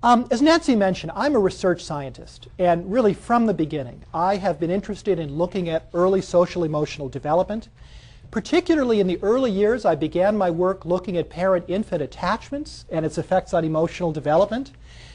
As Nancy mentioned, I'm a research scientist, and really from the beginning, I have been interested in looking at early social emotional development. Particularly in the early years, I began my work looking at parent-infant attachments and its effects on emotional development.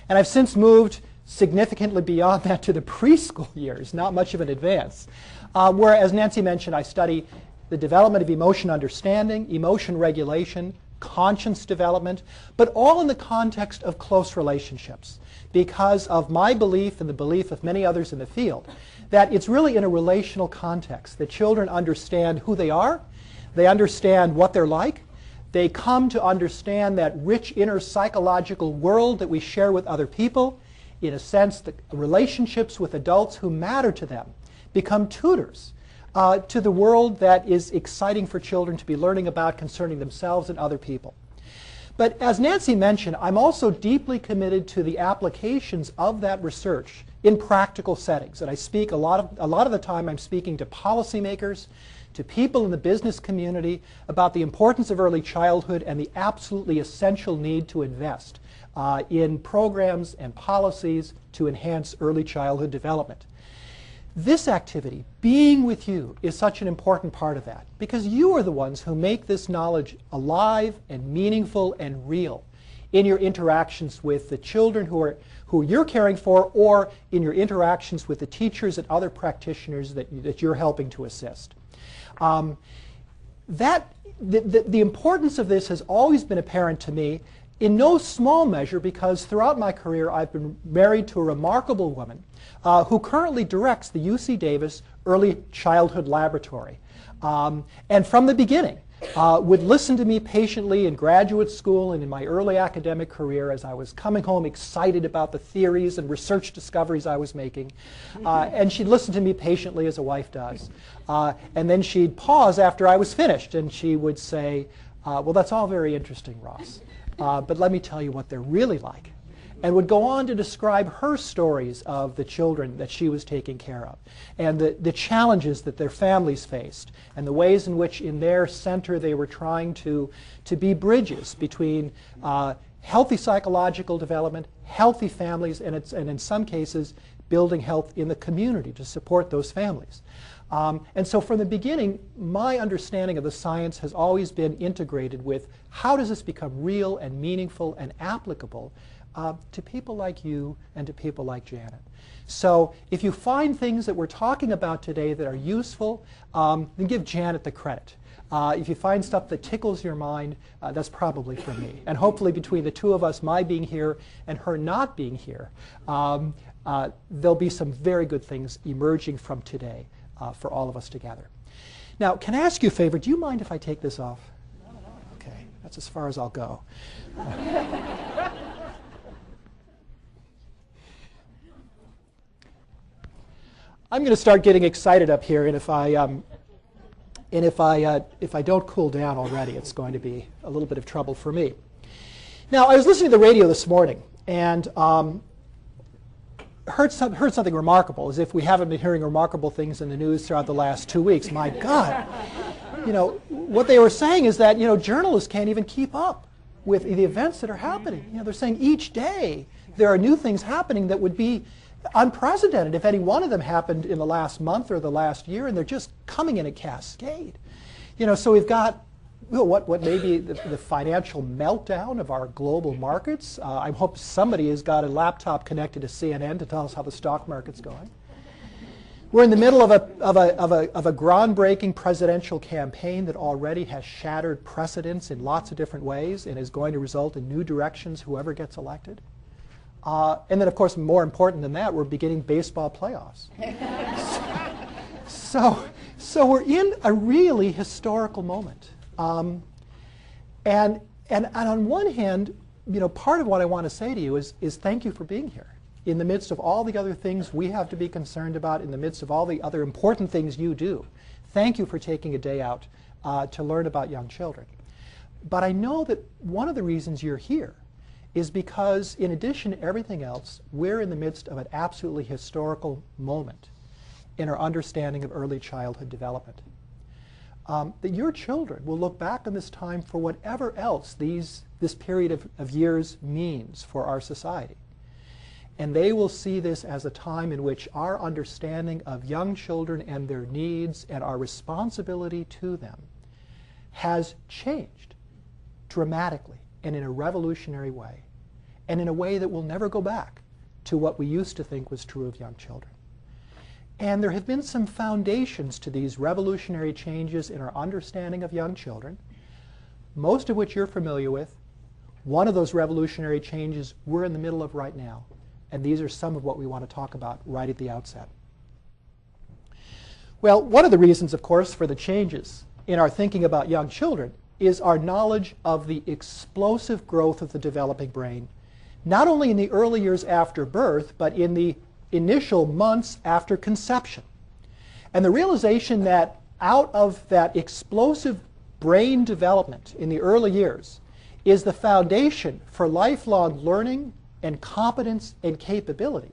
And I've since moved significantly beyond that to the preschool years, not much of an advance, where, as Nancy mentioned, I study the development of emotion understanding, emotion regulation, conscience development, but all in the context of close relationships, because of my belief and the belief of many others in the field that it's really in a relational context that children understand who they are, they understand what they're like, they come to understand that rich inner psychological world that we share with other people. In a sense, the relationships with adults who matter to them become tutors to the world that is exciting for children to be learning about concerning themselves and other people. But as Nancy mentioned, I'm also deeply committed to the applications of that research in practical settings. And I speak a lot of the time I'm speaking to policymakers, to people in the business community about the importance of early childhood and the absolutely essential need to invest in programs and policies to enhance early childhood development. This activity, being with you, is such an important part of that, because you are the ones who make this knowledge alive and meaningful and real in your interactions with the children who you're caring for, or in your interactions with the teachers and other practitioners that you're helping to assist. The importance of this has always been apparent to me, in no small measure because throughout my career I've been married to a remarkable woman who currently directs the UC Davis Early Childhood Laboratory. And from the beginning would listen to me patiently in graduate school and in my early academic career as I was coming home excited about the theories and research discoveries I was making. And she'd listen to me patiently as a wife does. And then she'd pause after I was finished and she would say, well, that's all very interesting, Ross. But let me tell you what they're really like. And would go on to describe her stories of the children that she was taking care of, and the challenges that their families faced, and the ways in which in their center they were trying to be bridges between healthy psychological development, healthy families, and in some cases building health in the community to support those families. And so from the beginning, my understanding of the science has always been integrated with how does this become real and meaningful and applicable to people like you and to people like Janet. So if you find things that we're talking about today that are useful, then give Janet the credit. If you find stuff that tickles your mind, that's probably for me. And hopefully between the two of us, my being here and her not being here, there'll be some very good things emerging from today for all of us together. Now, can I ask you a favor? Do you mind if I take this off? Okay, that's as far as I'll go. I'm going to start getting excited up here, and if I don't cool down already, it's going to be a little bit of trouble for me. Now, I was listening to the radio this morning and heard something remarkable, as if we haven't been hearing remarkable things in the news throughout the last 2 weeks. My God, what they were saying is that journalists can't even keep up with the events that are happening. They're saying each day there are new things happening that would be unprecedented if any one of them happened in the last month or the last year, and they're just coming in a cascade. So we've got what may be the financial meltdown of our global markets. I hope somebody has got a laptop connected to CNN to tell us how the stock market's going. We're in the middle of a groundbreaking presidential campaign that already has shattered precedents in lots of different ways and is going to result in new directions whoever gets elected. And then, of course, more important than that, we're beginning baseball playoffs. So we're in a really historical moment. And on one hand, part of what I want to say to you is thank you for being here. In the midst of all the other things we have to be concerned about, in the midst of all the other important things you do, thank you for taking a day out to learn about young children. But I know that one of the reasons you're here is because, in addition to everything else, we're in the midst of an absolutely historical moment in our understanding of early childhood development. That your children will look back on this time for whatever else this period of years means for our society. And they will see this as a time in which our understanding of young children and their needs and our responsibility to them has changed dramatically and in a revolutionary way, and in a way that will never go back to what we used to think was true of young children. And there have been some foundations to these revolutionary changes in our understanding of young children, most of which you're familiar with. One of those revolutionary changes we're in the middle of right now. And these are some of what we want to talk about right at the outset. Well, one of the reasons, of course, for the changes in our thinking about young children is our knowledge of the explosive growth of the developing brain, not only in the early years after birth, but in the initial months after conception. And the realization that out of that explosive brain development in the early years is the foundation for lifelong learning and competence and capability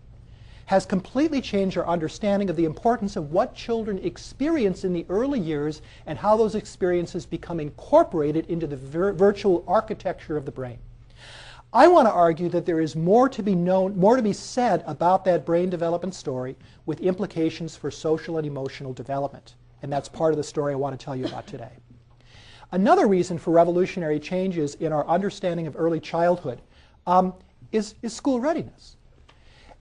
has completely changed our understanding of the importance of what children experience in the early years and how those experiences become incorporated into the virtual architecture of the brain. I want to argue that there is more to be known, more to be said about that brain development story with implications for social and emotional development. And that's part of the story I want to tell you about today. Another reason for revolutionary changes in our understanding of early childhood is school readiness.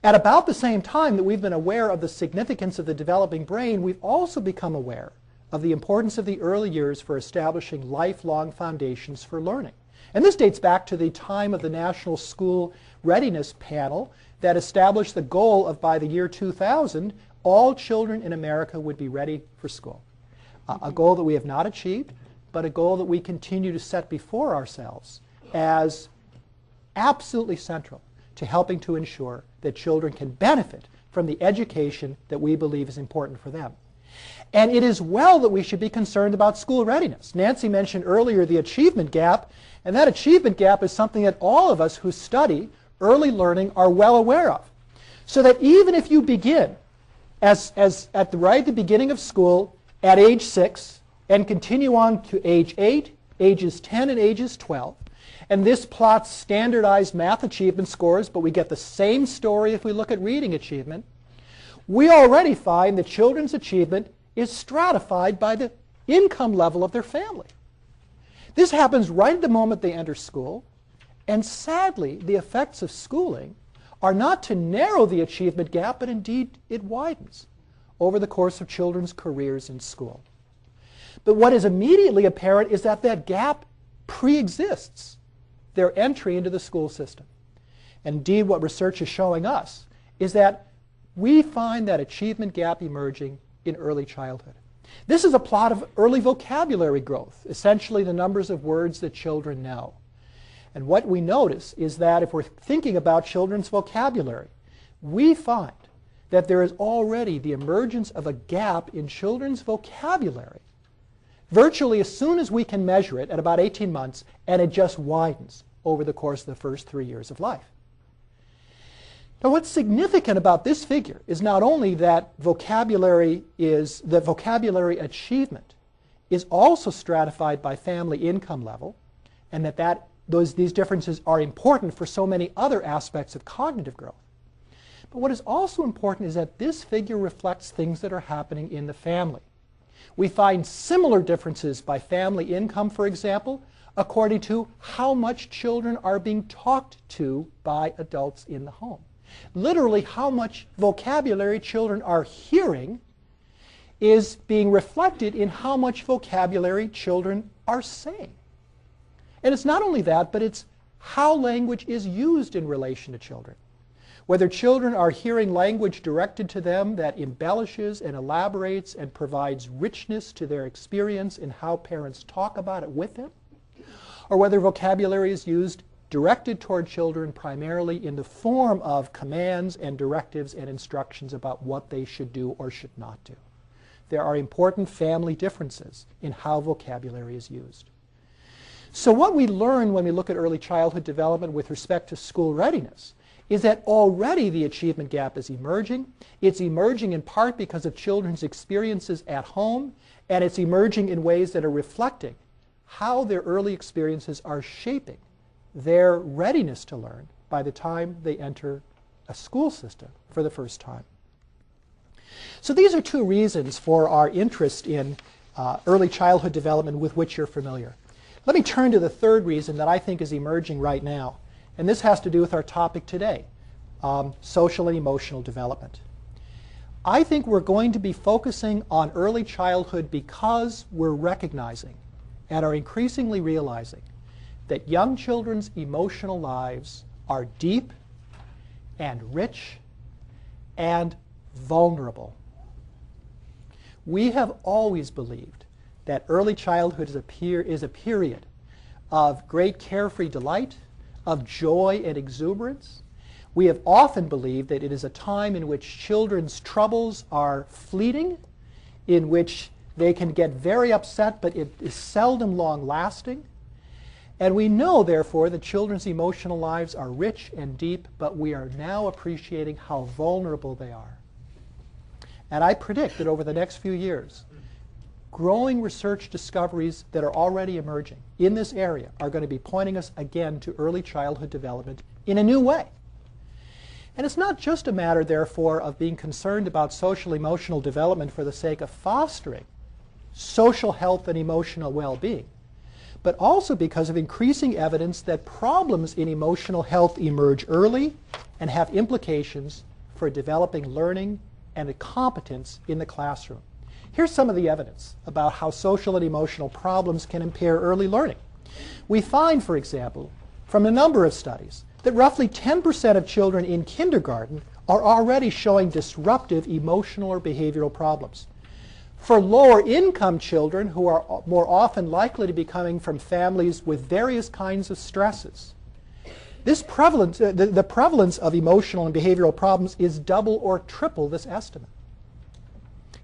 At about the same time that we've been aware of the significance of the developing brain, we've also become aware of the importance of the early years for establishing lifelong foundations for learning. And this dates back to the time of the National School Readiness Panel that established the goal of, by the year 2000, all children in America would be ready for school. A goal that we have not achieved, but a goal that we continue to set before ourselves as absolutely central to helping to ensure that children can benefit from the education that we believe is important for them. And it is well that we should be concerned about school readiness. Nancy mentioned earlier the achievement gap, and that achievement gap is something that all of us who study early learning are well aware of. So that even if you begin as at the beginning of school at age 6 and continue on to age 8, ages 10, and ages 12, and this plots standardized math achievement scores, but we get the same story if we look at reading achievement, we already find that children's achievement is stratified by the income level of their family. This happens right at the moment they enter school, and sadly, the effects of schooling are not to narrow the achievement gap, but indeed it widens over the course of children's careers in school. But what is immediately apparent is that that gap pre-exists their entry into the school system. And indeed, what research is showing us is that we find that achievement gap emerging in early childhood. This is a plot of early vocabulary growth, essentially the numbers of words that children know. And what we notice is that if we're thinking about children's vocabulary, we find that there is already the emergence of a gap in children's vocabulary virtually as soon as we can measure it at about 18 months, and it just widens over the course of the first 3 years of life. Now, what's significant about this figure is not only that vocabulary achievement is also stratified by family income level, and that these differences are important for so many other aspects of cognitive growth. But what is also important is that this figure reflects things that are happening in the family. We find similar differences by family income, for example, according to how much children are being talked to by adults in the home. Literally, how much vocabulary children are hearing is being reflected in how much vocabulary children are saying. And it's not only that, but it's how language is used in relation to children. Whether children are hearing language directed to them that embellishes and elaborates and provides richness to their experience in how parents talk about it with them, or whether vocabulary is used directed toward children primarily in the form of commands and directives and instructions about what they should do or should not do. There are important family differences in how vocabulary is used. So what we learn when we look at early childhood development with respect to school readiness is that already the achievement gap is emerging. It's emerging in part because of children's experiences at home, and it's emerging in ways that are reflecting how their early experiences are shaping their readiness to learn by the time they enter a school system for the first time. So these are two reasons for our interest in early childhood development with which you're familiar. Let me turn to the third reason that I think is emerging right now, and this has to do with our topic today, social and emotional development. I think we're going to be focusing on early childhood because we're recognizing and are increasingly realizing that young children's emotional lives are deep and rich and vulnerable. We have always believed that early childhood is a period of great carefree delight, of joy and exuberance. We have often believed that it is a time in which children's troubles are fleeting, in which they can get very upset, but it is seldom long-lasting. And we know, therefore, that children's emotional lives are rich and deep, but we are now appreciating how vulnerable they are. And I predict that over the next few years, growing research discoveries that are already emerging in this area are going to be pointing us again to early childhood development in a new way. And it's not just a matter, therefore, of being concerned about social emotional development for the sake of fostering social health and emotional well-being, but also because of increasing evidence that problems in emotional health emerge early and have implications for developing learning and competence in the classroom. Here's some of the evidence about how social and emotional problems can impair early learning. We find, for example, from a number of studies, that roughly 10% of children in kindergarten are already showing disruptive emotional or behavioral problems. For lower income children who are more often likely to be coming from families with various kinds of stresses, this prevalence, the prevalence of emotional and behavioral problems is double or triple this estimate.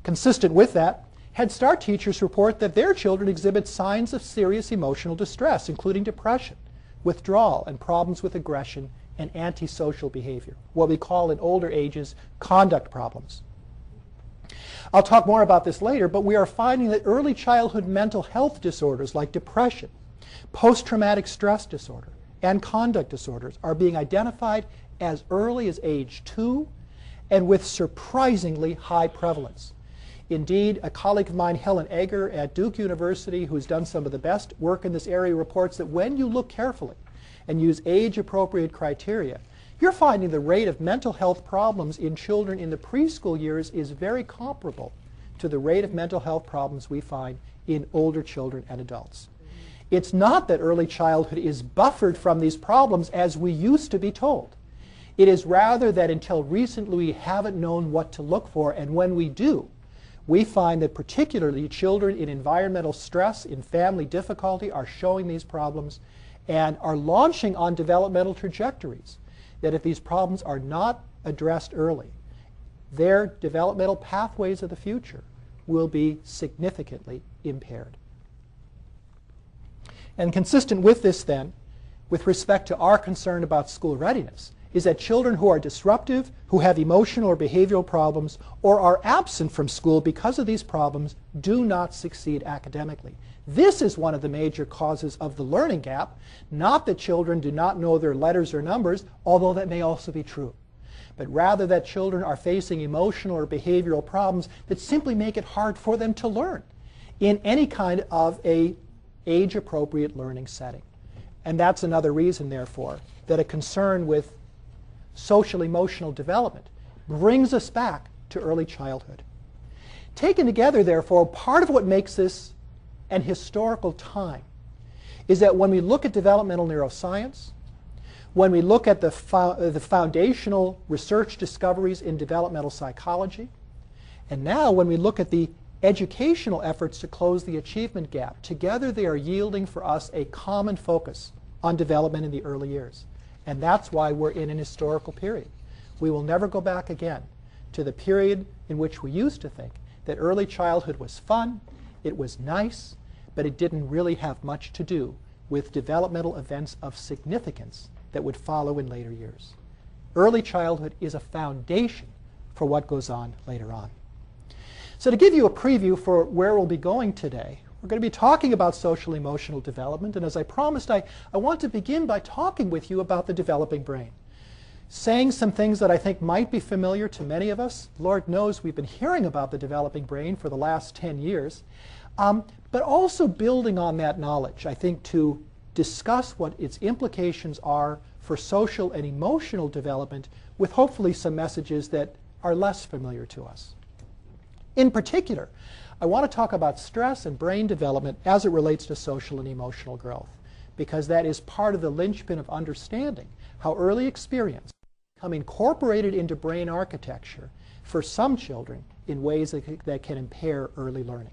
Consistent with that, Head Start teachers report that their children exhibit signs of serious emotional distress, including depression, withdrawal, and problems with aggression and antisocial behavior, what we call in older ages conduct problems. I'll talk more about this later, but we are finding that early childhood mental health disorders like depression, post-traumatic stress disorder, and conduct disorders are being identified as early as age 2 and with surprisingly high prevalence. Indeed, a colleague of mine, Helen Egger at Duke University, who's done some of the best work in this area, reports that when you look carefully and use age-appropriate criteria, you're finding the rate of mental health problems in children in the preschool years is very comparable to the rate of mental health problems we find in older children and adults. It's not that early childhood is buffered from these problems as we used to be told. It is rather that until recently we haven't known what to look for, and when we do, we find that particularly children in environmental stress, in family difficulty, are showing these problems and are launching on developmental trajectories that if these problems are not addressed early, their developmental pathways of the future will be significantly impaired. And consistent with this then, with respect to our concern about school readiness, is that children who are disruptive, who have emotional or behavioral problems, or are absent from school because of these problems, do not succeed academically. This is one of the major causes of the learning gap, not that children do not know their letters or numbers, although that may also be true, but rather that children are facing emotional or behavioral problems that simply make it hard for them to learn in any kind of a age-appropriate learning setting. And that's another reason, therefore, that a concern with social emotional development brings us back to early childhood. Taken together, therefore, part of what makes this an historical time is that when we look at developmental neuroscience, when we look at the foundational research discoveries in developmental psychology, and now when we look at the educational efforts to close the achievement gap, together they are yielding for us a common focus on development in the early years. And that's why we're in an historical period. We will never go back again to the period in which we used to think that early childhood was fun, it was nice, but it didn't really have much to do with developmental events of significance that would follow in later years. Early childhood is a foundation for what goes on later on. So to give you a preview for where we'll be going today, we're going to be talking about social emotional development, and as I promised, I want to begin by talking with you about the developing brain. saying some things that I think might be familiar to many of us. Lord knows we've been hearing about the developing brain for the last 10 years. But also building on that knowledge, I think, to discuss what its implications are for social and emotional development with hopefully some messages that are less familiar to us. In particular, I want to talk about stress and brain development as it relates to social and emotional growth, because that is part of the linchpin of understanding how early experience become incorporated into brain architecture for some children in ways that can impair early learning.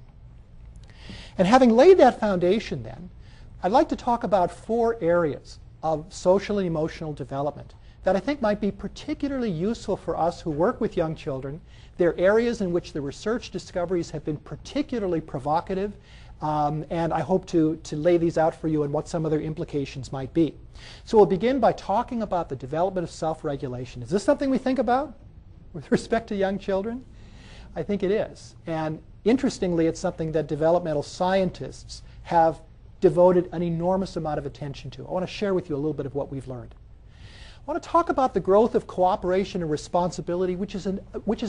And having laid that foundation then, I'd like to talk about 4 areas of social and emotional development that I think might be particularly useful for us who work with young children. They're areas in which the research discoveries have been particularly provocative, and I hope to lay these out for you and what some of their implications might be. So we'll begin by talking about the development of self-regulation. Is this something we think about with respect to young children? I think it is. And interestingly, it's something that developmental scientists have devoted an enormous amount of attention to. I want to share with you a little bit of what we've learned. I want to talk about the growth of cooperation and responsibility, which is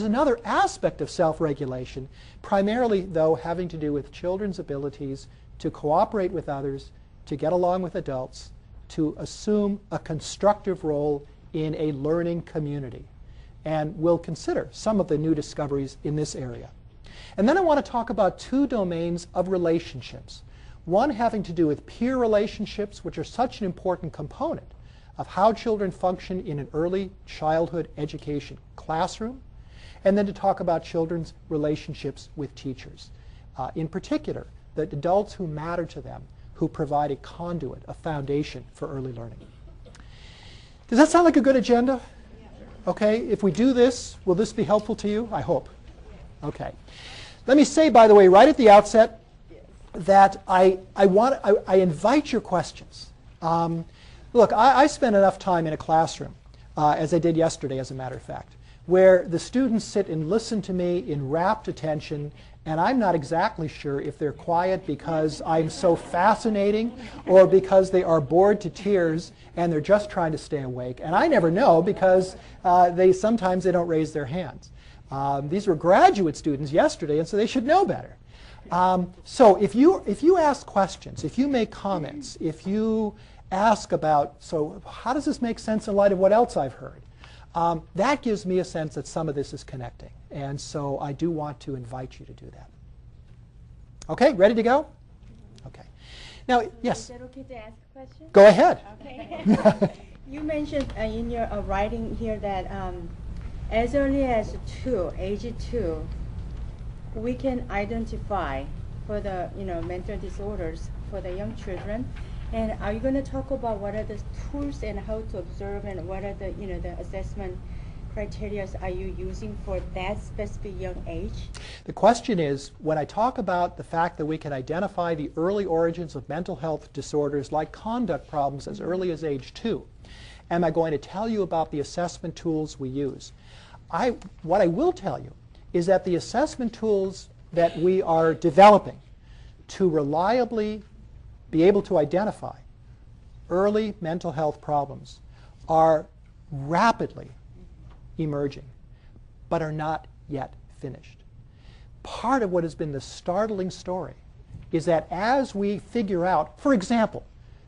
another aspect of self-regulation, primarily, though, having to do with children's abilities to cooperate with others, to get along with adults, to assume a constructive role in a learning community. And we'll consider some of the new discoveries in this area. And then I want to talk about 2 domains of relationships. One having to do with peer relationships, which are such an important component of how children function in an early childhood education classroom, and then to talk about children's relationships with teachers. In particular, the adults who matter to them, who provide a conduit, a foundation for early learning. Does that sound like a good agenda? Okay, if we do this, will this be helpful to you? I hope. Okay. Let me say, by the way, right at the outset, that I invite your questions. Look, I spend enough time in a classroom, as I did yesterday, as a matter of fact, where the students sit and listen to me in rapt attention, and I'm not exactly sure if they're quiet because I'm so fascinating or because they are bored to tears and they're just trying to stay awake. And I never know because sometimes they don't raise their hands. These were graduate students yesterday, and so they should know better. So if you ask questions, if you make comments, if you ask about, so how does this make sense in light of what else I've heard? That gives me a sense that some of this is connecting. And so I do want to invite you to do that. Okay, ready to go? Okay. Now, yes? Is that okay to ask a question? Go ahead. Okay. You mentioned in your writing here that as early as age 2, we can identify for the mental disorders for the young children. And are you going to talk about what are the tools and how to observe and what are the the assessment criteria are you using for that specific young age? The question is, when I talk about the fact that we can identify the early origins of mental health disorders like conduct problems as early as age 2, am I going to tell you about the assessment tools we use? What I will tell you is that the assessment tools that we are developing to reliably be able to identify early mental health problems are rapidly emerging, but are not yet finished. Part of what has been the startling story is that as we figure out, for example,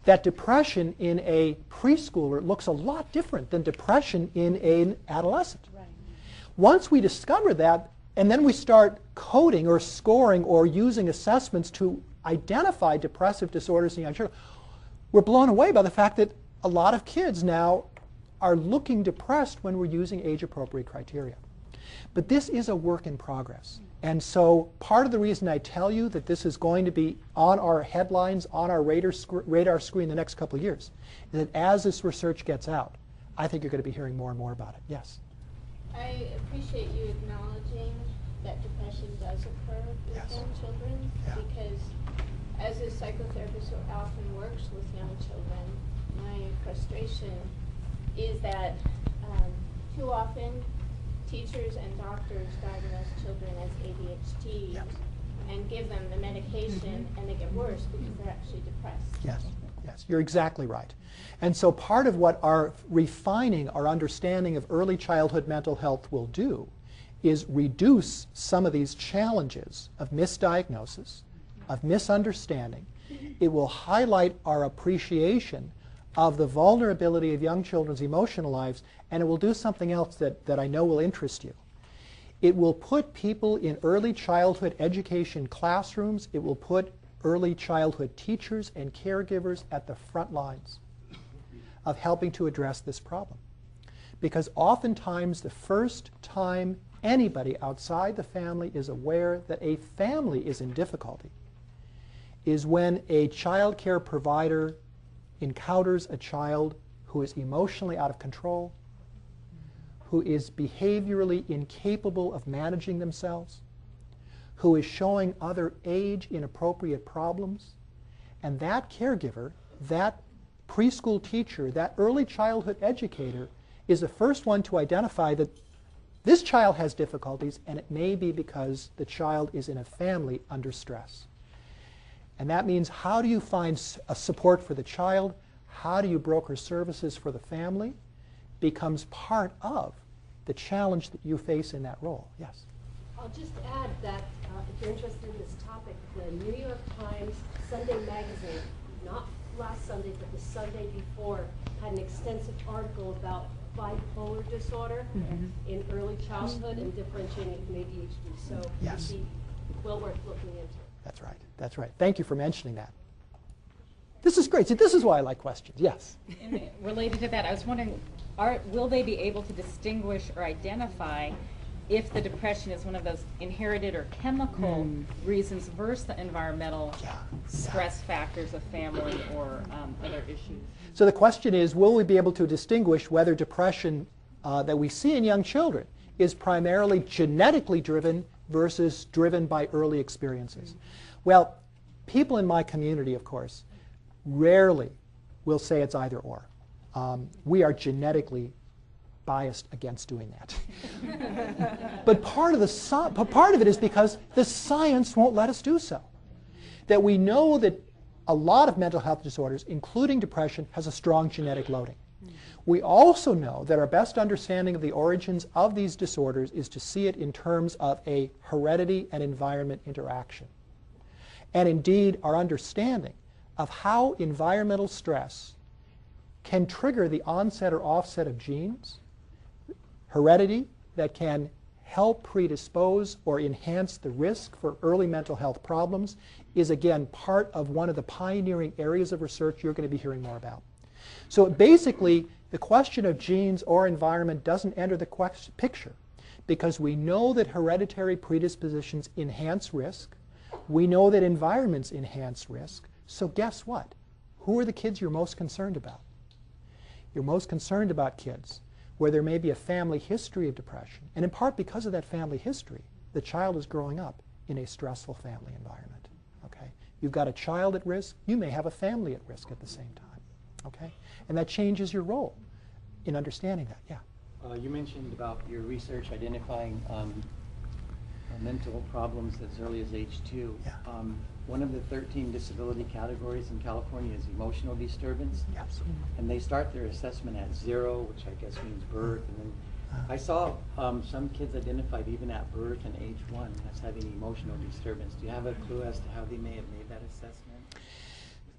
that depression in a preschooler looks a lot different than depression in an adolescent. Right. Once we discover that, and then we start coding or scoring or using assessments to identify depressive disorders in young children, we're blown away by the fact that a lot of kids now are looking depressed when we're using age-appropriate criteria. But this is a work in progress. And so part of the reason I tell you that this is going to be on our headlines, on our radar screen the next couple of years, is that as this research gets out, I think you're going to be hearing more and more about it. Yes? I appreciate you acknowledging that depression does occur with young children, because as a psychotherapist who often works with young children, my frustration is that too often teachers and doctors diagnose children as ADHD and give them the medication, and they get worse because they're actually depressed. Yes. Yes. Yes, you're exactly right. And so part of what our refining our understanding of early childhood mental health will do is reduce some of these challenges of misdiagnosis, of misunderstanding. It will highlight our appreciation of the vulnerability of young children's emotional lives, and it will do something else that I know will interest you. It will put people in early childhood education classrooms. It will put early childhood teachers and caregivers at the front lines of helping to address this problem. Because oftentimes the first time anybody outside the family is aware that a family is in difficulty is when a child care provider encounters a child who is emotionally out of control, who is behaviorally incapable of managing themselves, who is showing other age-inappropriate problems, and that caregiver, that preschool teacher, that early childhood educator is the first one to identify that this child has difficulties, and it may be because the child is in a family under stress. And that means, how do you find a support for the child? How do you broker services for the family? Becomes part of the challenge that you face in that role. Yes? I'll just add that if you're interested in this topic, the New York Times Sunday magazine, not last Sunday, but the Sunday before, had an extensive article about bipolar disorder in early childhood and differentiating it from ADHD. So Yes. it'd be well worth looking into. That's right. That's right. Thank you for mentioning that. This is great. See, this is why I like questions. Yes? And related to that, I was wondering, will they be able to distinguish or identify if the depression is one of those inherited or chemical reasons versus the environmental stress factors of family or other issues? So the question is, will we be able to distinguish whether depression that we see in young children is primarily genetically driven versus driven by early experiences? Well, people in my community, of course, rarely will say it's either or. We are genetically biased against doing that. But part of it is because the science won't let us do so. That we know that a lot of mental health disorders, including depression, has a strong genetic loading. We also know that our best understanding of the origins of these disorders is to see it in terms of a heredity and environment interaction. And indeed, our understanding of how environmental stress can trigger the onset or offset of genes, heredity that can help predispose or enhance the risk for early mental health problems, is again part of one of the pioneering areas of research you're going to be hearing more about. So basically, the question of genes or environment doesn't enter the picture because we know that hereditary predispositions enhance risk. We know that environments enhance risk. So guess what? Who are the kids you're most concerned about? You're most concerned about kids where there may be a family history of depression. And in part because of that family history, the child is growing up in a stressful family environment. Okay? You've got a child at risk. You may have a family at risk at the same time. Okay? And that changes your role in understanding that. Yeah. You mentioned about your research identifying mental problems as early as age 2. Yeah. One of the 13 disability categories in California is emotional disturbance. Yes. And they start their assessment at 0, which I guess means birth. And then I saw some kids identified even at birth and age 1 as having emotional disturbance. Do you have a clue as to how they may have made that assessment?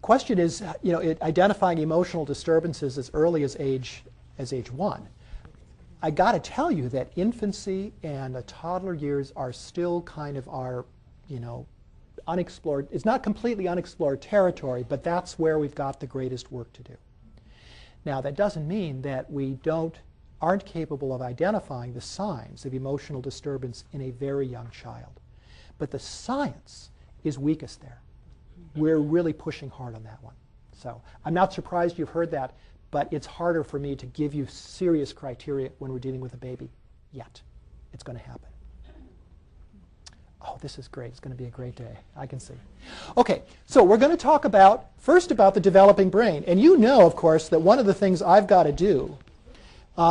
Question is, identifying emotional disturbances as early as age 1. I got to tell you that infancy and the toddler years are still kind of our, unexplored. It's not completely unexplored territory, but that's where we've got the greatest work to do. Now, that doesn't mean that we aren't capable of identifying the signs of emotional disturbance in a very young child. But the science is weakest there. We're really pushing hard on that one. So I'm not surprised you've heard that, but it's harder for me to give you serious criteria when we're dealing with a baby yet. It's going to happen. Oh, this is great. It's going to be a great day. I can see. Okay, so we're going to talk first about the developing brain. And you know, of course, that one of the things I've got to do,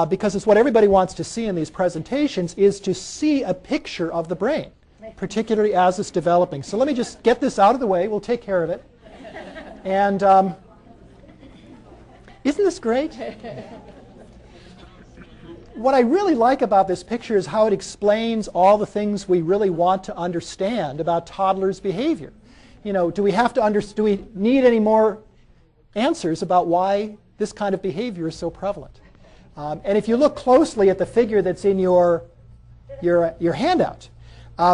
because it's what everybody wants to see in these presentations, is to see a picture of the brain, particularly as it's developing. So let me just get this out of the way. We'll take care of it. And Isn't this great? What I really like about this picture is how it explains all the things we really want to understand about toddlers' behavior. You know, do we need any more answers about why this kind of behavior is so prevalent? And if you look closely at the figure that's in your handout,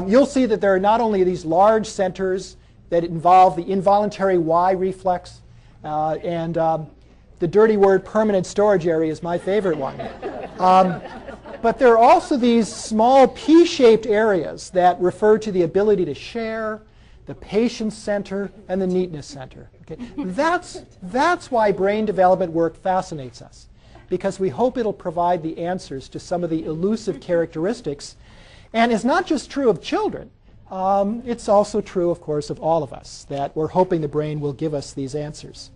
you'll see that there are not only these large centers that involve the involuntary Y reflex, and the dirty word permanent storage area is my favorite one. But there are also these small P-shaped areas that refer to the ability to share, the patience center, and the neatness center. Okay? That's why brain development work fascinates us, because we hope it'll provide the answers to some of the elusive characteristics. And it's not just true of children. It's also true, of course, of all of us, that we're hoping the brain will give us these answers.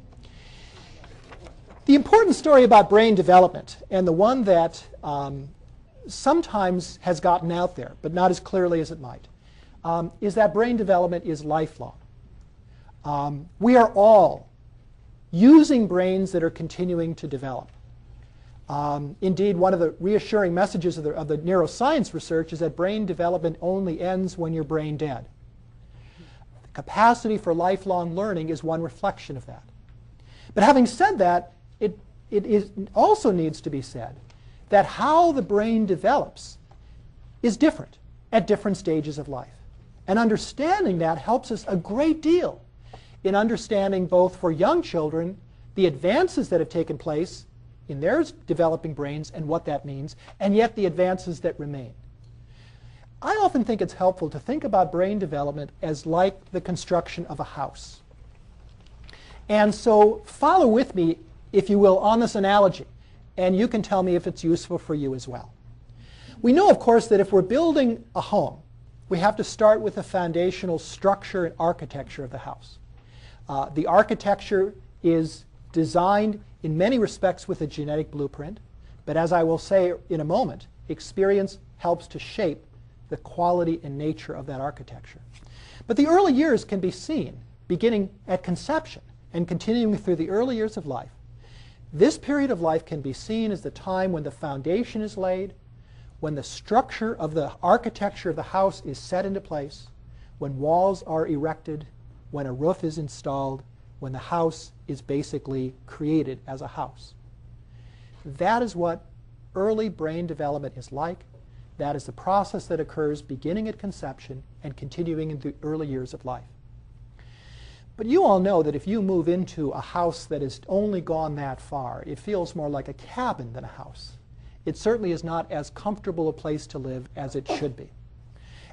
The important story about brain development, and the one that sometimes has gotten out there, but not as clearly as it might, is that brain development is lifelong. We are all using brains that are continuing to develop. Indeed, one of the reassuring messages of the neuroscience research is that brain development only ends when you're brain dead. The capacity for lifelong learning is one reflection of that. But having said that, it also needs to be said that how the brain develops is different at different stages of life. And understanding that helps us a great deal in understanding, both for young children, the advances that have taken place in their developing brains and what that means, and yet the advances that remain. I often think it's helpful to think about brain development as like the construction of a house. And so follow with me, if you will, on this analogy, and you can tell me if it's useful for you as well. We know, of course, that if we're building a home, we have to start with the foundational structure and architecture of the house. The architecture is designed in many respects with a genetic blueprint, but as I will say in a moment, experience helps to shape the quality and nature of that architecture. But the early years can be seen beginning at conception and continuing through the early years of life. This period of life can be seen as the time when the foundation is laid, when the structure of the architecture of the house is set into place, when walls are erected, when a roof is installed, when the house is basically created as a house. That is what early brain development is like. That is the process that occurs beginning at conception and continuing in the early years of life. But you all know that if you move into a house that has only gone that far, it feels more like a cabin than a house. It certainly is not as comfortable a place to live as it should be.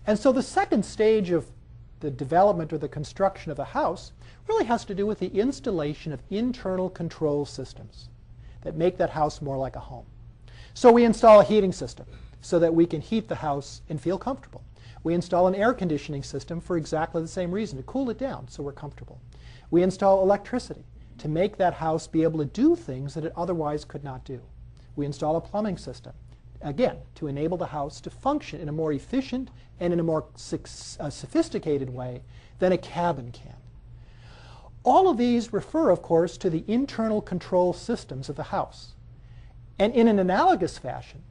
And so the second stage of the development or the construction of a house really has to do with the installation of internal control systems that make that house more like a home. So we install a heating system so that we can heat the house and feel comfortable. We install an air conditioning system for exactly the same reason, to cool it down so we're comfortable. We install electricity to make that house be able to do things that it otherwise could not do. We install a plumbing system, again, to enable the house to function in a more efficient and in a more sophisticated way than a cabin can. All of these refer, of course, to the internal control systems of the house. And in an analogous fashion,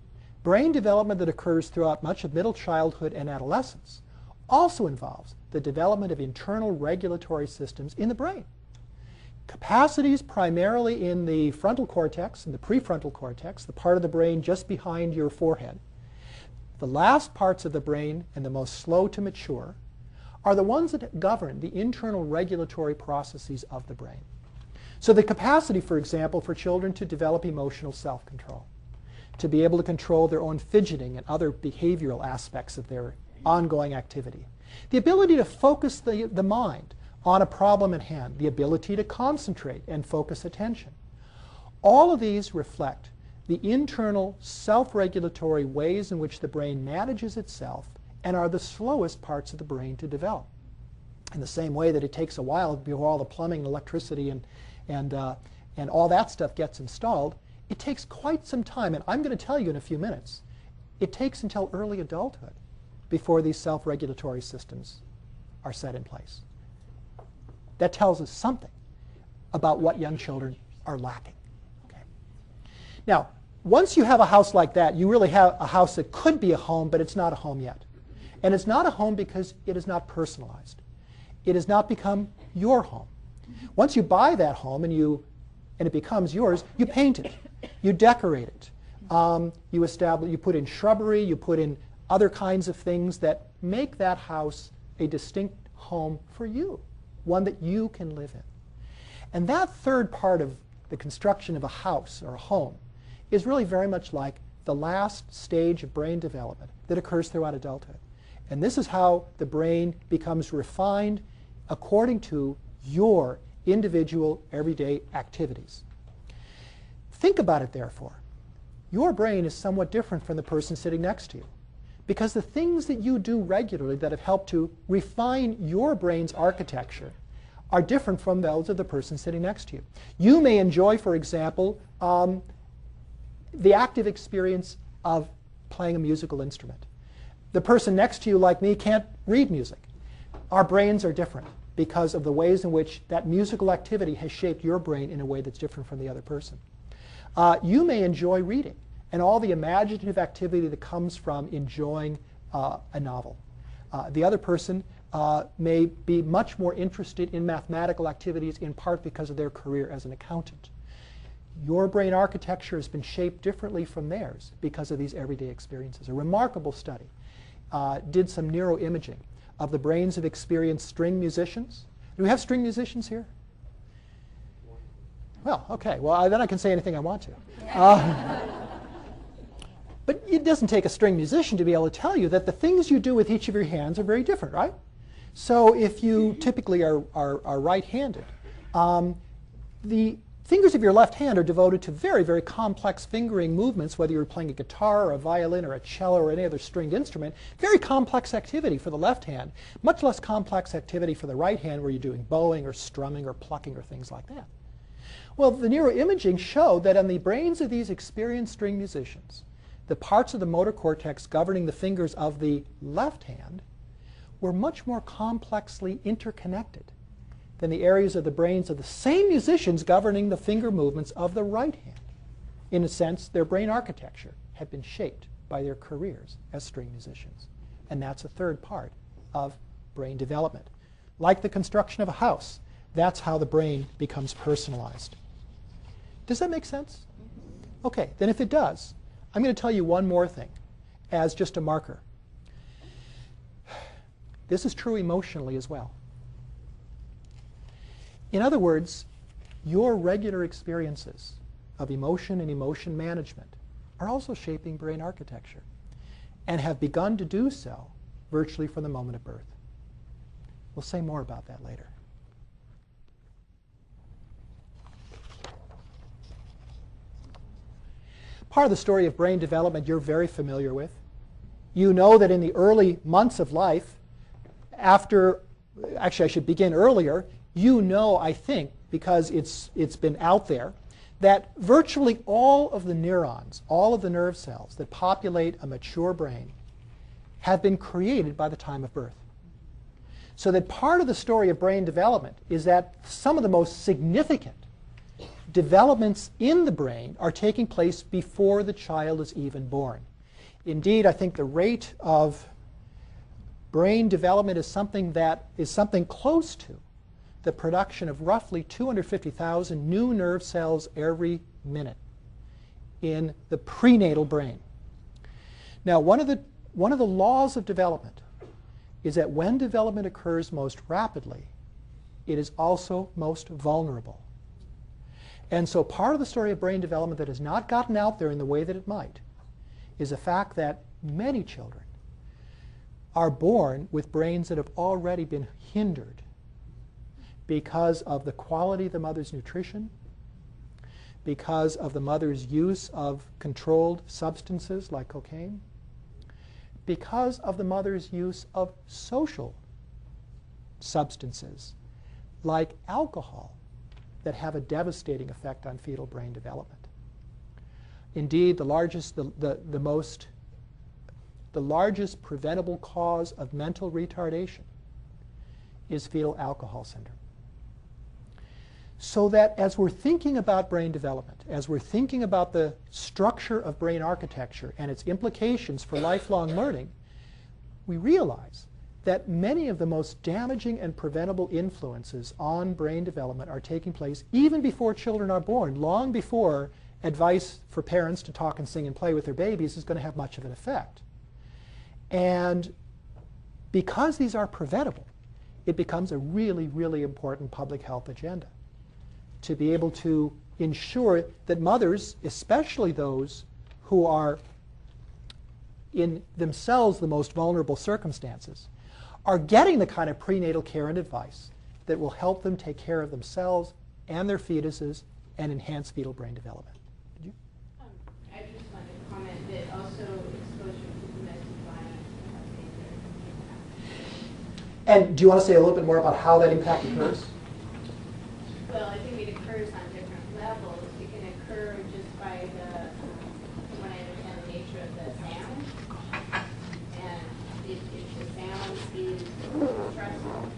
brain development that occurs throughout much of middle childhood and adolescence also involves the development of internal regulatory systems in the brain. Capacities primarily in the frontal cortex and the prefrontal cortex, the part of the brain just behind your forehead. The last parts of the brain, and the most slow to mature, are the ones that govern the internal regulatory processes of the brain. So the capacity, for example, for children to develop emotional self-control, to be able to control their own fidgeting and other behavioral aspects of their ongoing activity. The ability to focus the mind on a problem at hand, the ability to concentrate and focus attention. All of these reflect the internal self-regulatory ways in which the brain manages itself and are the slowest parts of the brain to develop. In the same way that it takes a while before all the plumbing and electricity and all that stuff gets installed, it takes quite some time, and I'm going to tell you in a few minutes, it takes until early adulthood before these self-regulatory systems are set in place. That tells us something about what young children are lacking. Now, once you have a house like that, you really have a house that could be a home, but it's not a home yet. And it's not a home because it is not personalized. It has not become your home. Once you buy that home and it becomes yours, you paint it, you decorate it, you put in shrubbery, you put in other kinds of things that make that house a distinct home for you, one that you can live in. And that third part of the construction of a house or a home is really very much like the last stage of brain development that occurs throughout adulthood. And this is how the brain becomes refined according to your individual everyday activities. Think about it, therefore. Your brain is somewhat different from the person sitting next to you, because the things that you do regularly that have helped to refine your brain's architecture are different from those of the person sitting next to you. You may enjoy, for example, the active experience of playing a musical instrument. The person next to you, like me, can't read music. Our brains are different because of the ways in which that musical activity has shaped your brain in a way that's different from the other person. You may enjoy reading and all the imaginative activity that comes from enjoying a novel. The other person may be much more interested in mathematical activities, in part because of their career as an accountant. Your brain architecture has been shaped differently from theirs because of these everyday experiences. A remarkable study did some neuroimaging of the brains of experienced string musicians. Do we have string musicians here? Well, okay. Well, then I can say anything I want to. But it doesn't take a string musician to be able to tell you that the things you do with each of your hands are very different, right? So if you typically are right-handed, the fingers of your left hand are devoted to very, very complex fingering movements, whether you're playing a guitar or a violin or a cello or any other stringed instrument. Very complex activity for the left hand, much less complex activity for the right hand, where you're doing bowing or strumming or plucking or things like that. Well, the neuroimaging showed that on the brains of these experienced string musicians, the parts of the motor cortex governing the fingers of the left hand were much more complexly interconnected than the areas of the brains of the same musicians governing the finger movements of the right hand. In a sense, their brain architecture had been shaped by their careers as string musicians. And that's a third part of brain development. Like the construction of a house, that's how the brain becomes personalized. Does that make sense? Okay, then if it does, I'm going to tell you one more thing as just a marker. This is true emotionally as well. In other words, your regular experiences of emotion and emotion management are also shaping brain architecture and have begun to do so virtually from the moment of birth. We'll say more about that later. Part of the story of brain development you're very familiar with. You know that in the early months of life, actually I should begin earlier, you know, I think, because it's been out there, that virtually all of the neurons, all of the nerve cells that populate a mature brain have been created by the time of birth. So that part of the story of brain development is that some of the most significant developments in the brain are taking place before the child is even born. Indeed, I think the rate of brain development is something close to the production of roughly 250,000 new nerve cells every minute in the prenatal brain. Now, one of the laws of development is that when development occurs most rapidly, it is also most vulnerable. And so part of the story of brain development that has not gotten out there in the way that it might is the fact that many children are born with brains that have already been hindered because of the quality of the mother's nutrition, because of the mother's use of controlled substances like cocaine, because of the mother's use of social substances like alcohol that have a devastating effect on fetal brain development. Indeed, the largest preventable cause of mental retardation is fetal alcohol syndrome. So that as we're thinking about brain development, as we're thinking about the structure of brain architecture and its implications for lifelong learning, we realize that many of the most damaging and preventable influences on brain development are taking place even before children are born, long before advice for parents to talk and sing and play with their babies is going to have much of an effect. And because these are preventable, it becomes a really, really important public health agenda to be able to ensure that mothers, especially those who are in themselves the most vulnerable circumstances, are getting the kind of prenatal care and advice that will help them take care of themselves and their fetuses and enhance fetal brain development. Did you? I just wanted to comment that also exposure to domestic violence has a major impact. And do you want to say a little bit more about how that impact occurs? Well, I think it occurs on different levels. It can occur just by the, when I understand the nature of the sound, and if the sound is stressful,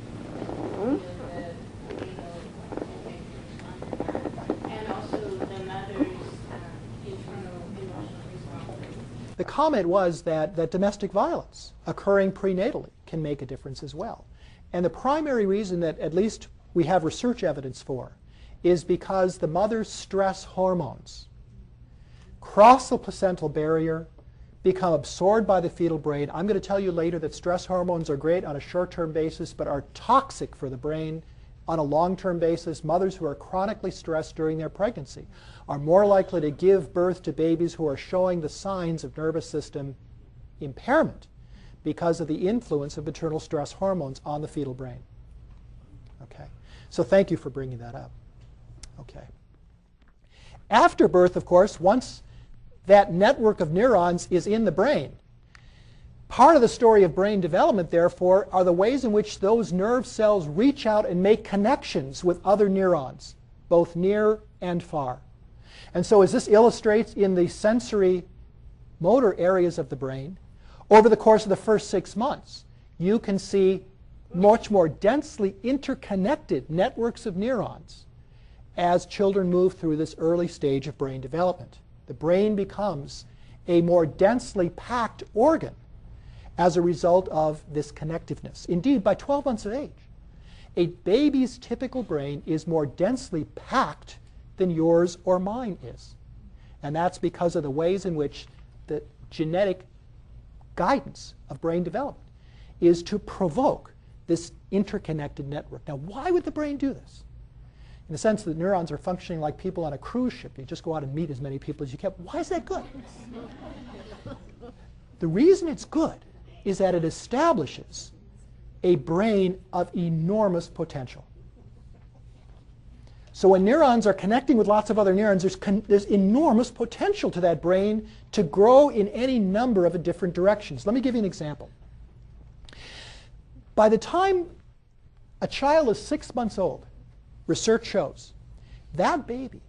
and also the mother's internal emotional responses. The comment was that domestic violence occurring prenatally can make a difference as well. And the primary reason that at least we have research evidence for is because the mother's stress hormones cross the placental barrier, become absorbed by the fetal brain. I'm going to tell you later that stress hormones are great on a short-term basis but are toxic for the brain on a long-term basis. Mothers who are chronically stressed during their pregnancy are more likely to give birth to babies who are showing the signs of nervous system impairment because of the influence of maternal stress hormones on the fetal brain. Okay. So thank you for bringing that up. Okay. After birth, of course, once that network of neurons is in the brain, part of the story of brain development, therefore, are the ways in which those nerve cells reach out and make connections with other neurons, both near and far. And so as this illustrates in the sensory motor areas of the brain, over the course of the first 6 months, you can see much more densely interconnected networks of neurons as children move through this early stage of brain development. The brain becomes a more densely packed organ as a result of this connectiveness. Indeed, by 12 months of age, a baby's typical brain is more densely packed than yours or mine is. And that's because of the ways in which the genetic guidance of brain development is to provoke this interconnected network. Now, why would the brain do this? In the sense that neurons are functioning like people on a cruise ship. You just go out and meet as many people as you can. Why is that good? The reason it's good is that it establishes a brain of enormous potential. So when neurons are connecting with lots of other neurons, there's enormous potential to that brain to grow in any number of different directions. Let me give you an example. By the time a child is 6 months old, research shows that baby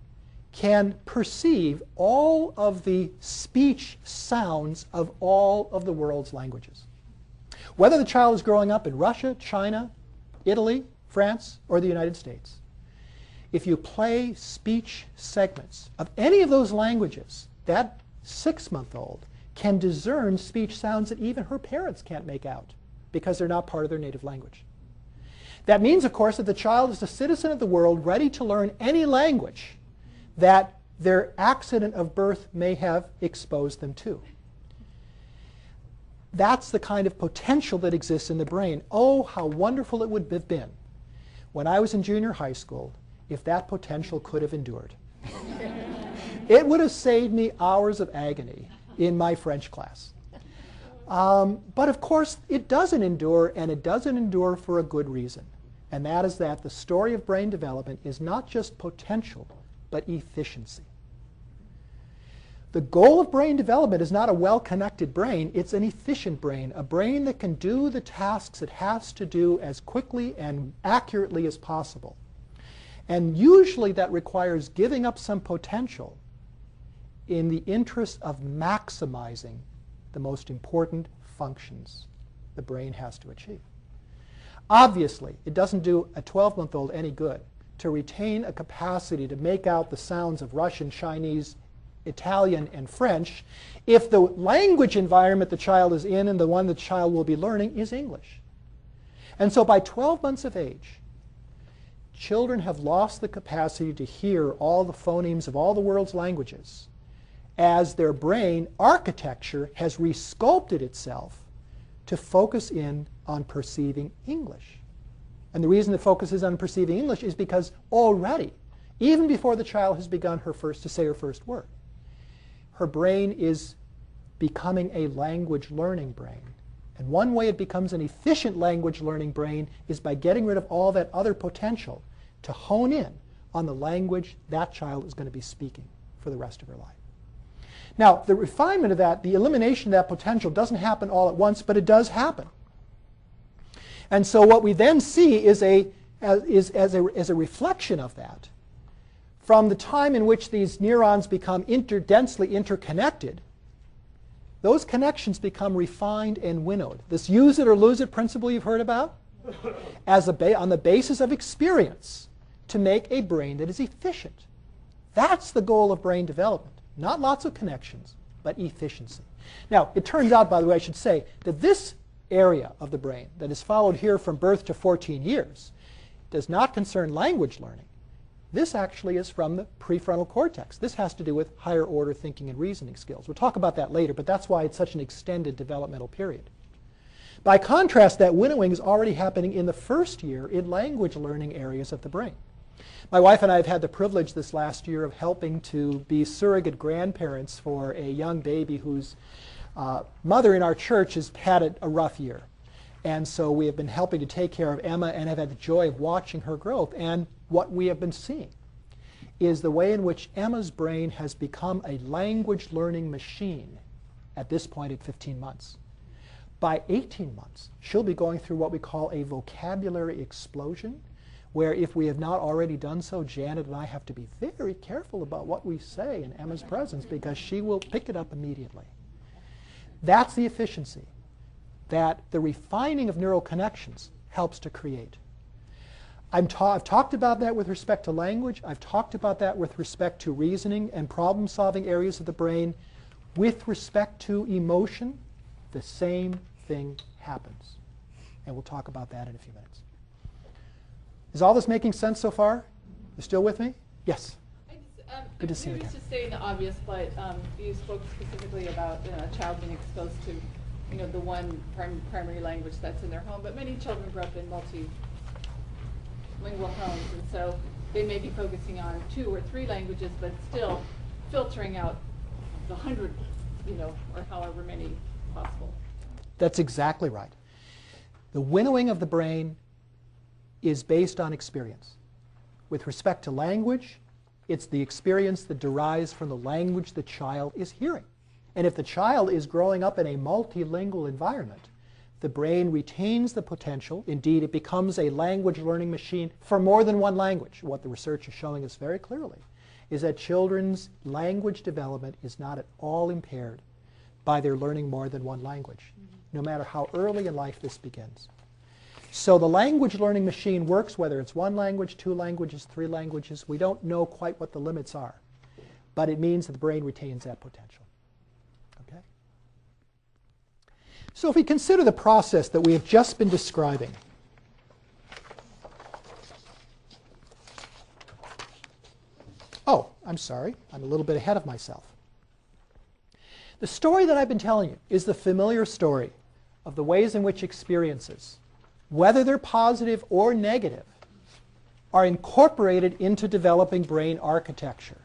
can perceive all of the speech sounds of all of the world's languages. Whether the child is growing up in Russia, China, Italy, France, or the United States, if you play speech segments of any of those languages, that 6-month-old can discern speech sounds that even her parents can't make out because they're not part of their native language. That means, of course, that the child is a citizen of the world ready to learn any language that their accident of birth may have exposed them to. That's the kind of potential that exists in the brain. Oh, how wonderful it would have been when I was in junior high school if that potential could have endured. It would have saved me hours of agony in my French class. But of course, it doesn't endure, and it doesn't endure for a good reason. And that is that the story of brain development is not just potential, but efficiency. The goal of brain development is not a well-connected brain, it's an efficient brain, a brain that can do the tasks it has to do as quickly and accurately as possible. And usually that requires giving up some potential in the interest of maximizing the most important functions the brain has to achieve. Obviously, it doesn't do a 12-month-old any good to retain a capacity to make out the sounds of Russian, Chinese, Italian, and French if the language environment the child is in and the one the child will be learning is English. And so by 12 months of age, children have lost the capacity to hear all the phonemes of all the world's languages as their brain architecture has resculpted itself to focus in on perceiving English. And the reason it focuses on perceiving English is because already, even before the child has begun to say her first word, her brain is becoming a language learning brain. And one way it becomes an efficient language learning brain is by getting rid of all that other potential to hone in on the language that child is going to be speaking for the rest of her life. Now, the refinement of that, the elimination of that potential doesn't happen all at once, but it does happen. And so what we then see is as a reflection of that, from the time in which these neurons become densely interconnected, those connections become refined and winnowed. This use it or lose it principle you've heard about, on the basis of experience, to make a brain that is efficient. That's the goal of brain development. Not lots of connections, but efficiency. Now, it turns out, by the way, I should say, that this area of the brain that is followed here from birth to 14 years does not concern language learning. This actually is from the prefrontal cortex. This has to do with higher order thinking and reasoning skills. We'll talk about that later, but that's why it's such an extended developmental period. By contrast, that winnowing is already happening in the first year in language learning areas of the brain. My wife and I have had the privilege this last year of helping to be surrogate grandparents for a young baby whose mother in our church has had a rough year. And so we have been helping to take care of Emma and have had the joy of watching her growth. And what we have been seeing is the way in which Emma's brain has become a language learning machine at this point at 15 months. By 18 months, she'll be going through what we call a vocabulary explosion, where if we have not already done so, Janet and I have to be very careful about what we say in Emma's presence because she will pick it up immediately. That's the efficiency that the refining of neural connections helps to create. I've talked about that with respect to language. I've talked about that with respect to reasoning and problem-solving areas of the brain. With respect to emotion, the same thing happens. And we'll talk about that in a few minutes. Is all this making sense so far? You still with me? Yes. Good to see you again. Maybe to say the obvious, but you spoke specifically about a child being exposed to, the one primary language that's in their home. But many children grow up in multilingual homes, and so they may be focusing on 2 or 3 languages, but still filtering out the 100, or however many possible. That's exactly right. The winnowing of the brain is based on experience. With respect to language, it's the experience that derives from the language the child is hearing. And if the child is growing up in a multilingual environment, the brain retains the potential. Indeed, it becomes a language learning machine for more than one language. What the research is showing us very clearly is that children's language development is not at all impaired by their learning more than one language, no matter how early in life this begins. So the language learning machine works whether it's 1 language, 2 languages, 3 languages. We don't know quite what the limits are, but it means that the brain retains that potential. Okay? So if we consider the process that we have just been describing, oh, I'm sorry, I'm a little bit ahead of myself. The story that I've been telling you is the familiar story of the ways in which experiences, whether they're positive or negative, are incorporated into developing brain architecture.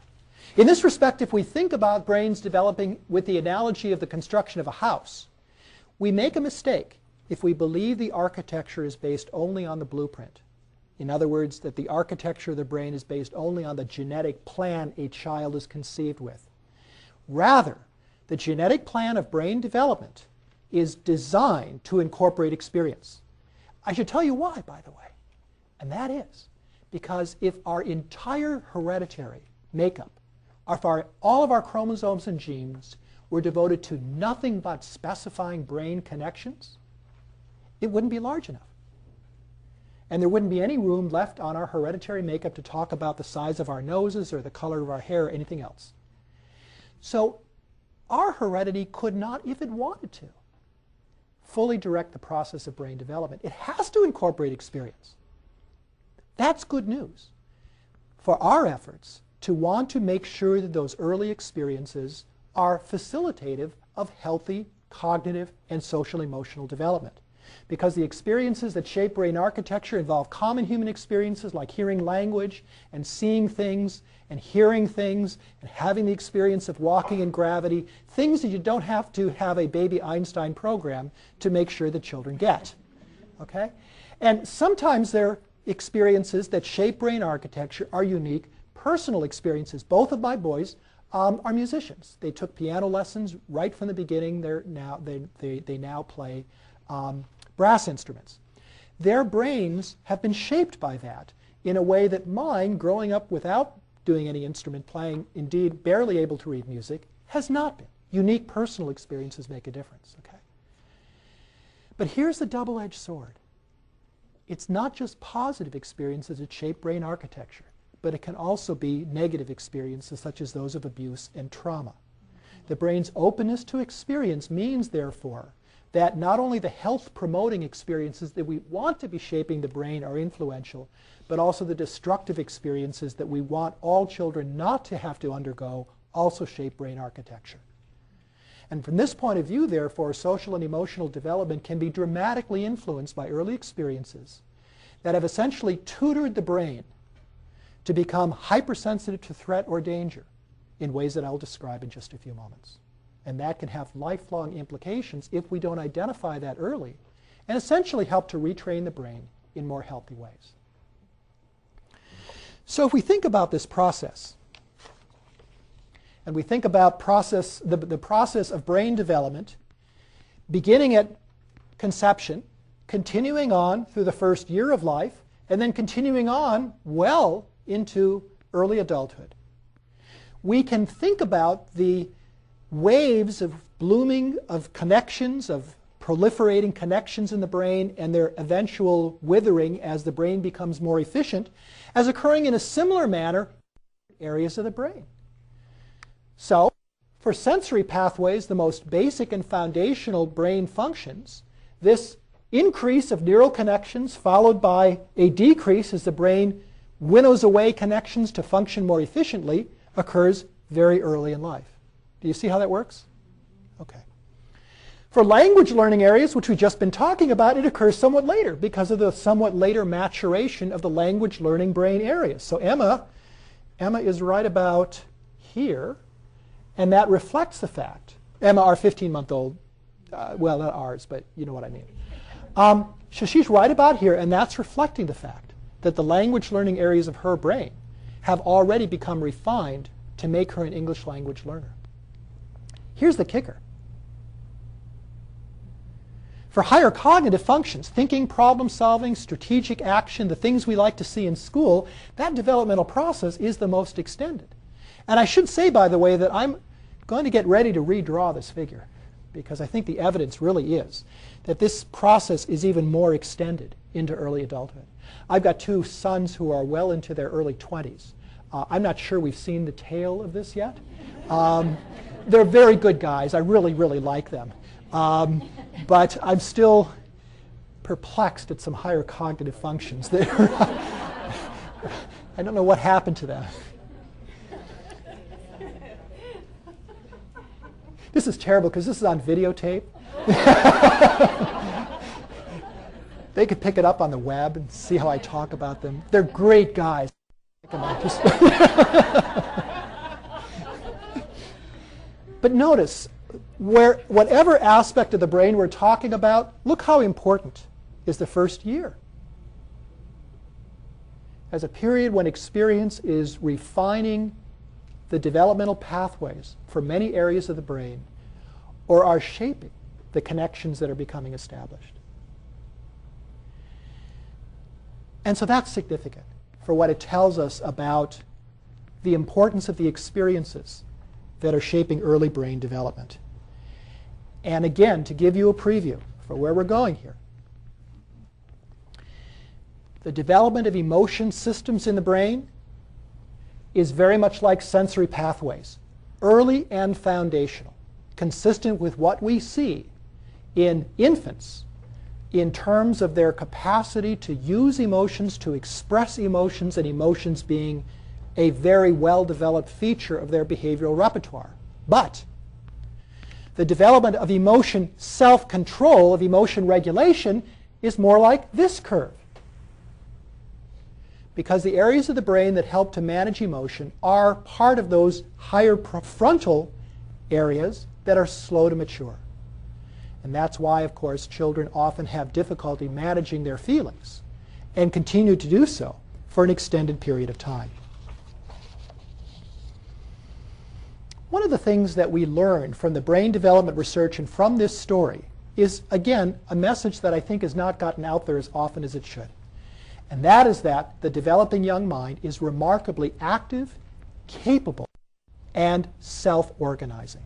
In this respect, if we think about brains developing with the analogy of the construction of a house, we make a mistake if we believe the architecture is based only on the blueprint. In other words, that the architecture of the brain is based only on the genetic plan a child is conceived with. Rather, the genetic plan of brain development is designed to incorporate experience. I should tell you why, by the way. And that is because if our entire hereditary makeup, if all of our chromosomes and genes were devoted to nothing but specifying brain connections, it wouldn't be large enough. And there wouldn't be any room left on our hereditary makeup to talk about the size of our noses or the color of our hair or anything else. So our heredity could not, if it wanted to, fully direct the process of brain development. It has to incorporate experience. That's good news for our efforts to want to make sure that those early experiences are facilitative of healthy cognitive and social emotional development. Because the experiences that shape brain architecture involve common human experiences like hearing language and seeing things and hearing things and having the experience of walking in gravity, things that you don't have to have a baby Einstein program to make sure that children get. Okay? And sometimes their experiences that shape brain architecture are unique personal experiences. Both of my boys are musicians. They took piano lessons right from the beginning. They now play brass instruments. Their brains have been shaped by that in a way that mine, growing up without doing any instrument playing, indeed barely able to read music, has not been. Unique personal experiences make a difference. Okay? But here's the double-edged sword. It's not just positive experiences that shape brain architecture, but it can also be negative experiences such as those of abuse and trauma. The brain's openness to experience means, therefore, that not only the health-promoting experiences that we want to be shaping the brain are influential, but also the destructive experiences that we want all children not to have to undergo also shape brain architecture. And from this point of view, therefore, social and emotional development can be dramatically influenced by early experiences that have essentially tutored the brain to become hypersensitive to threat or danger in ways that I'll describe in just a few moments. And that can have lifelong implications if we don't identify that early and essentially help to retrain the brain in more healthy ways. So if we think about this process, and we think about the process of brain development beginning at conception, continuing on through the first year of life, and then continuing on well into early adulthood, we can think about the waves of blooming of connections, of proliferating connections in the brain and their eventual withering as the brain becomes more efficient, as occurring in a similar manner in areas of the brain. So, for sensory pathways, the most basic and foundational brain functions, this increase of neural connections followed by a decrease as the brain winnows away connections to function more efficiently occurs very early in life. Do you see how that works? Okay. For language learning areas, which we've just been talking about, it occurs somewhat later because of the somewhat later maturation of the language learning brain areas. So Emma is right about here, and that reflects the fact. Emma, our 15-month-old, well, not ours, but you know what I mean. So she's right about here, and that's reflecting the fact that the language learning areas of her brain have already become refined to make her an English language learner. Here's the kicker. For higher cognitive functions, thinking, problem solving, strategic action, the things we like to see in school, that developmental process is the most extended. And I should say, by the way, that I'm going to get ready to redraw this figure because I think the evidence really is that this process is even more extended into early adulthood. I've got two sons who are well into their early 20s. I'm not sure we've seen the tail of this yet. They're very good guys. I really, really like them. But I'm still perplexed at some higher cognitive functions. I don't know what happened to them. This is terrible because this is on videotape. They could pick it up on the web and see how I talk about them. They're great guys. But notice, whatever aspect of the brain we're talking about, look how important is the first year. As a period when experience is refining the developmental pathways for many areas of the brain, or are shaping the connections that are becoming established. And so that's significant for what it tells us about the importance of the experiences that are shaping early brain development. And again, to give you a preview for where we're going here, the development of emotion systems in the brain is very much like sensory pathways, early and foundational, consistent with what we see in infants in terms of their capacity to use emotions, to express emotions, and emotions being a very well-developed feature of their behavioral repertoire. But the development of emotion self-control, of emotion regulation, is more like this curve. Because the areas of the brain that help to manage emotion are part of those higher prefrontal areas that are slow to mature. And that's why, of course, children often have difficulty managing their feelings and continue to do so for an extended period of time. One of the things that we learned from the brain development research and from this story is, again, a message that I think has not gotten out there as often as it should. And that is that the developing young mind is remarkably active, capable, and self-organizing.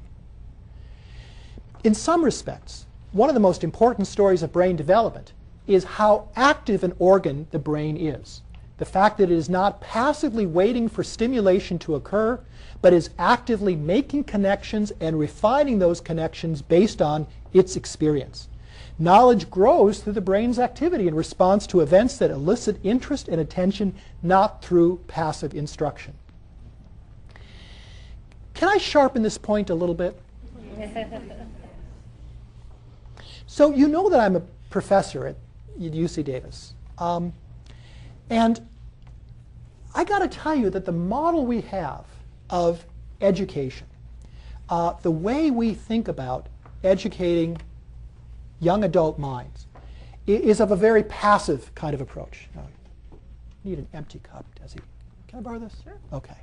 In some respects, one of the most important stories of brain development is how active an organ the brain is. The fact that it is not passively waiting for stimulation to occur, but is actively making connections and refining those connections based on its experience. Knowledge grows through the brain's activity in response to events that elicit interest and attention, not through passive instruction. Can I sharpen this point a little bit? So you know that I'm a professor at UC Davis. And I got to tell you that the model we have of education, the way we think about educating young adult minds, is of a very passive kind of approach. I need an empty cup, Desi. Can I borrow this? Sure. Okay.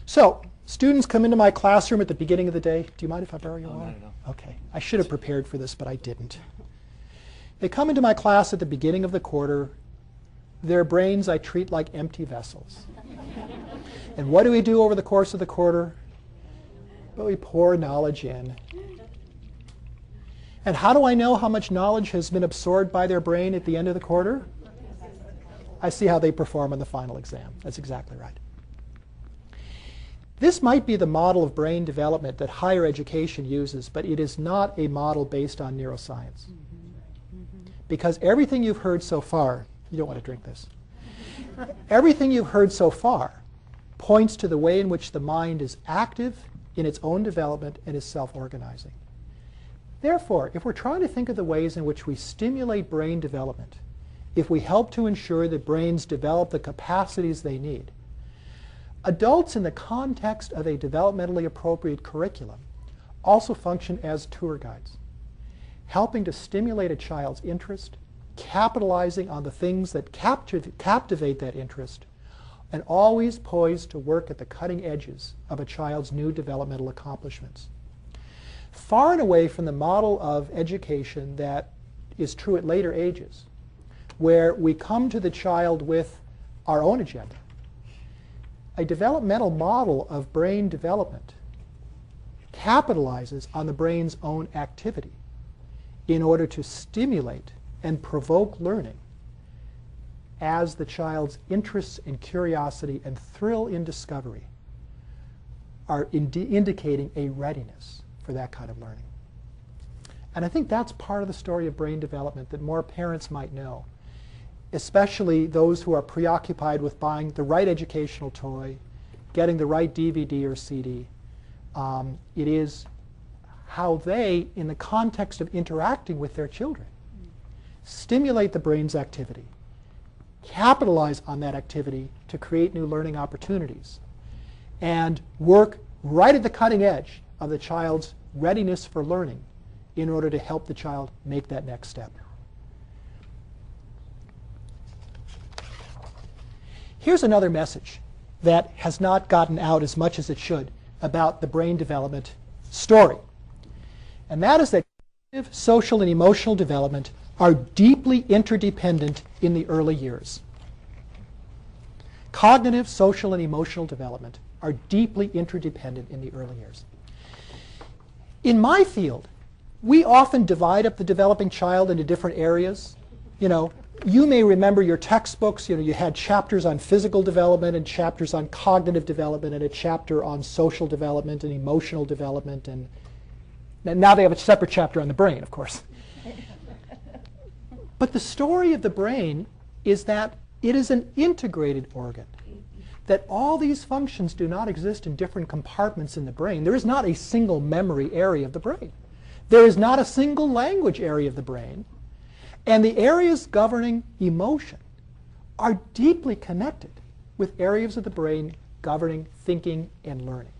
So students come into my classroom at the beginning of the day. Do you mind if I borrow your water? No. Okay. I should have prepared for this, but I didn't. They come into my class at the beginning of the quarter. Their brains I treat like empty vessels. And what do we do over the course of the quarter? But we pour knowledge in. And how do I know how much knowledge has been absorbed by their brain at the end of the quarter? I see how they perform on the final exam. That's exactly right. This might be the model of brain development that higher education uses, but it is not a model based on neuroscience. Because everything you've heard so far, you don't want to drink this. Everything you've heard so far points to the way in which the mind is active in its own development and is self-organizing. Therefore, if we're trying to think of the ways in which we stimulate brain development, if we help to ensure that brains develop the capacities they need, adults in the context of a developmentally appropriate curriculum also function as tour guides, helping to stimulate a child's interest, capitalizing on the things that captivate that interest, and always poised to work at the cutting edges of a child's new developmental accomplishments. Far and away from the model of education that is true at later ages, where we come to the child with our own agenda. A developmental model of brain development capitalizes on the brain's own activity in order to stimulate and provoke learning as the child's interests and curiosity and thrill in discovery are indicating a readiness for that kind of learning. And I think that's part of the story of brain development that more parents might know, especially those who are preoccupied with buying the right educational toy, getting the right DVD or CD. It is how they, in the context of interacting with their children, stimulate the brain's activity, capitalize on that activity to create new learning opportunities, and work right at the cutting edge of the child's readiness for learning in order to help the child make that next step. Here's another message that has not gotten out as much as it should about the brain development story. And that is that cognitive, social, and emotional development are deeply interdependent in the early years. Cognitive, social, and emotional development are deeply interdependent in the early years. In my field, we often divide up the developing child into different areas. You know, You may remember your textbooks, you had chapters on physical development and chapters on cognitive development and a chapter on social development and emotional development. And now they have a separate chapter on the brain, of course. But the story of the brain is that it is an integrated organ, that all these functions do not exist in different compartments in the brain. There is not a single memory area of the brain. There is not a single language area of the brain. And the areas governing emotion are deeply connected with areas of the brain governing thinking and learning.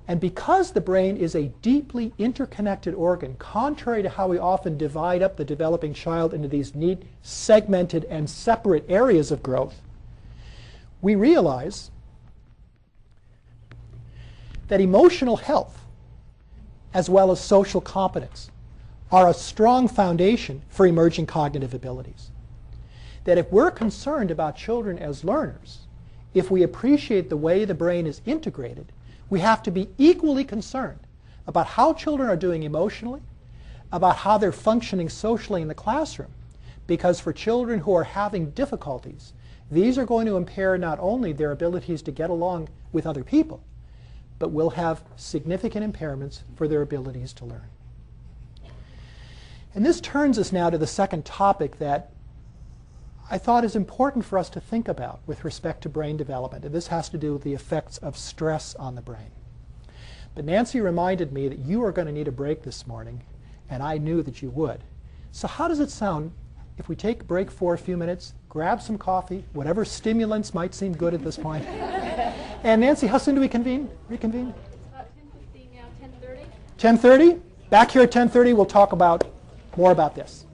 And because the brain is a deeply interconnected organ, contrary to how we often divide up the developing child into these neat, segmented, and separate areas of growth, we realize that emotional health, as well as social competence, are a strong foundation for emerging cognitive abilities. That if we're concerned about children as learners, if we appreciate the way the brain is integrated, we have to be equally concerned about how children are doing emotionally, about how they're functioning socially in the classroom, because for children who are having difficulties, these are going to impair not only their abilities to get along with other people, but will have significant impairments for their abilities to learn. And this turns us now to the second topic that I thought is important for us to think about with respect to brain development. And this has to do with the effects of stress on the brain. But Nancy reminded me that you are going to need a break this morning, and I knew that you would. So how does it sound if we take a break for a few minutes, grab some coffee, whatever stimulants might seem good at this point. And Nancy, how soon do we reconvene? It's about 10:15 now, 10:30. 10:30? Back here at 10:30, we'll talk more about this.